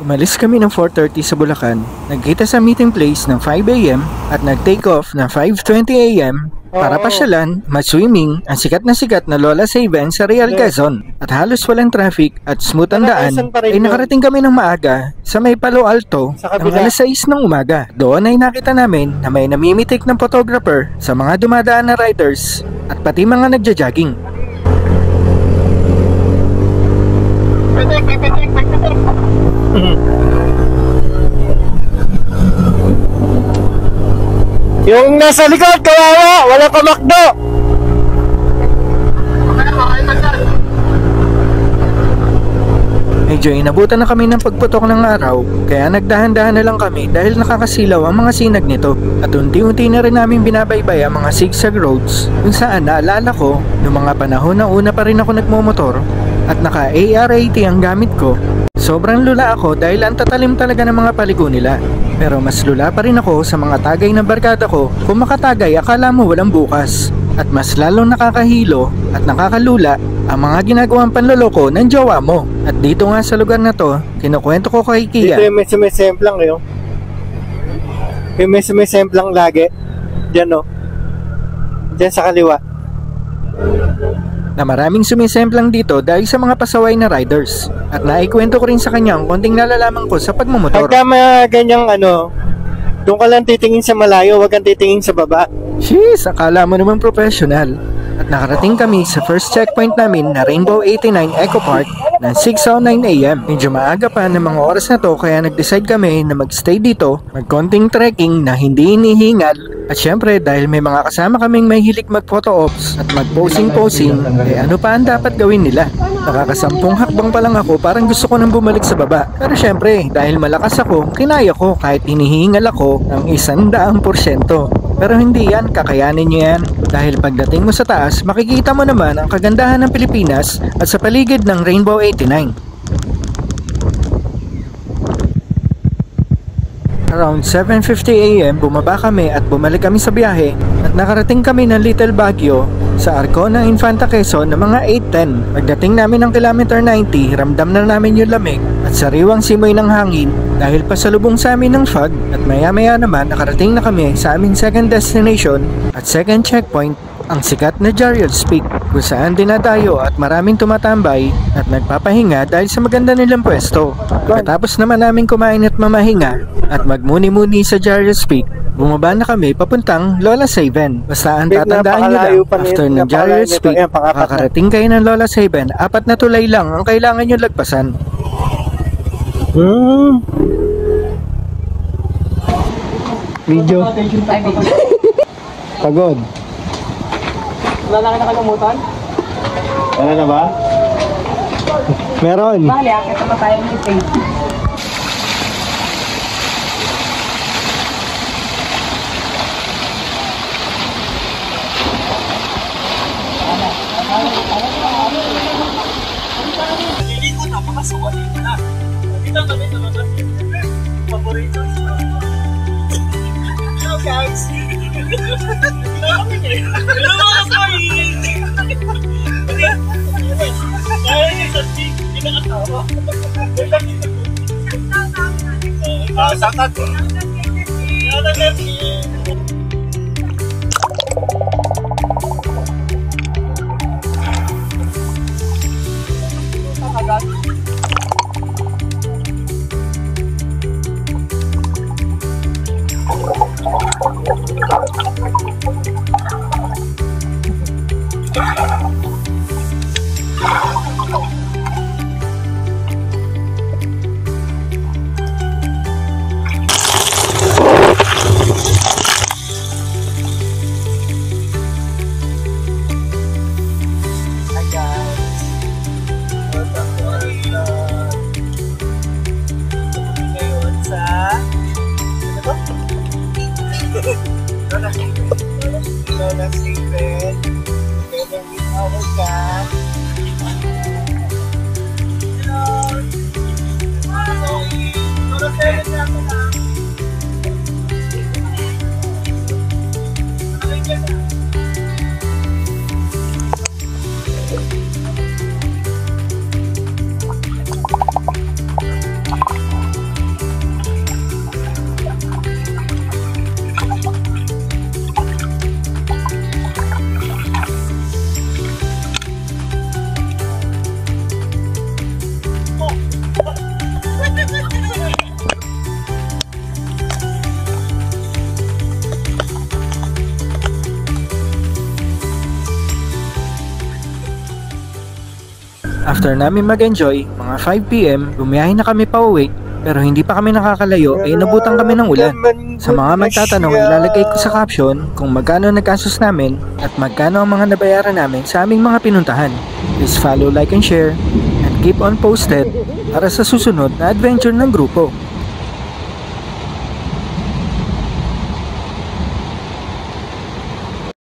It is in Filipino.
Umalis kami ng 4:30 sa Bulacan, nagkita sa meeting place ng 5 AM at nag-take off ng 5:20 AM para pasyalan, mag-swimming ang sikat na Lola's Haven sa Real Quezon. At halos walang traffic at smooth ang daan ay nakarating kami ng maaga sa may Palo Alto ng alas 6 ng umaga. Doon ay nakita namin na may namimitik ng photographer sa mga dumadaan na riders at pati mga nagja-jogging. Yung nasa likod, kawawa, wala kamakdo. Medyo inabutan na kami ng pagputok ng araw, kaya nagdahan-dahan na lang kami dahil nakakasilaw ang mga sinag nito. At unti-unti na rin namin binabaybay ang mga zigzag roads kung saan naalala ko noong mga panahon na una pa rin ako nagmumotor at naka AR-80 ang gamit ko. Sobrang lula ako dahil ang tatalim talaga ng mga paliko nila. Pero mas lula pa rin ako sa mga tagay ng barkada ko. Kung makatagay, akala mo walang bukas. At mas lalong nakakahilo at nakakalula ang mga ginagawang panloloko ng jowa mo. At dito nga sa lugar na to, kinukwento ko kay Kia. Dito yung may sumisemplang yun. Yung may sumisemplang lagi. Diyan o. Diyan sa kaliwa. Na maraming sumisemplang dito dahil sa mga pasaway na riders. At naikwento ko rin sa kanya ang konting nalalaman ko sa pagmumotor. Pagka mga ganyang doon ka lang titingin sa malayo, wag kang titingin sa baba. Jeez, akala mo naman professional. At nakarating kami sa first checkpoint namin na Rainbow 89 Eco Park ng 6:09 AM. Medyo maaga pa ng mga oras na to kaya nag-decide kami na mag-stay dito, magkonting trekking na hindi inihingal. At syempre dahil may mga kasama kaming may hilig mag-photo ops at mag-posing-posing, ano pa ang dapat gawin nila? Nakakasampung hakbang pa lang ako, parang gusto ko nang bumalik sa baba. Pero syempre dahil malakas ako, kinaya ko kahit hinihingal ako ng 100%. Pero hindi yan, kakayanin nyo yan. Dahil pagdating mo sa taas, makikita mo naman ang kagandahan ng Pilipinas at sa paligid ng Rainbow 89. Around 7:50 AM, bumaba kami at bumalik kami sa biyahe at nakarating kami ng Little Baguio sa Arco ng Infanta Quezon ng mga 8:10. Pagdating namin ng kilometer 90, ramdam na namin yung lamig at sariwang simoy ng hangin dahil pasalubong sa amin ng fog at maya-maya naman nakarating na kami sa aming second destination at second checkpoint, ang sikat na Jariel's Peak, kung saan dinadayo at maraming tumatambay at nagpapahinga dahil sa maganda nilang pwesto. Pagkatapos naman namin kumain at mamahinga at magmuni-muni sa Jariel's Peak, bumaba na kami papuntang Lola's Haven. Basta ang tatandaan nyo lang, after ng Jariel's Peak, makakarating kayo ng Lola's Haven, 4 na tulay lang ang kailangan nyo lagpasan. Video. Pagod. Wala na nakalimutan? Wala na ba? Meron. Bali, akit na tayo ng face. Naliligo na, makasawali na. Kita kami sa mga paborito. Hello guys! Hello mga kain! Kaya niya sa cheek, hindi nakatawa. Sakat! Lola's Haven, together with our cat. Hello! Lola's Haven na ako na. After namin mag-enjoy, mga 5pm, bumiyahe na kami pa uwi. Pero hindi pa kami nakakalayo ay nabutan kami ng ulan. Sa mga magtatanong, ilalagay ko sa caption kung magkano nagkasos namin at magkano ang mga nabayaran namin sa aming mga pinuntahan. Please follow, like, and share, and keep on posted para sa susunod na adventure ng grupo.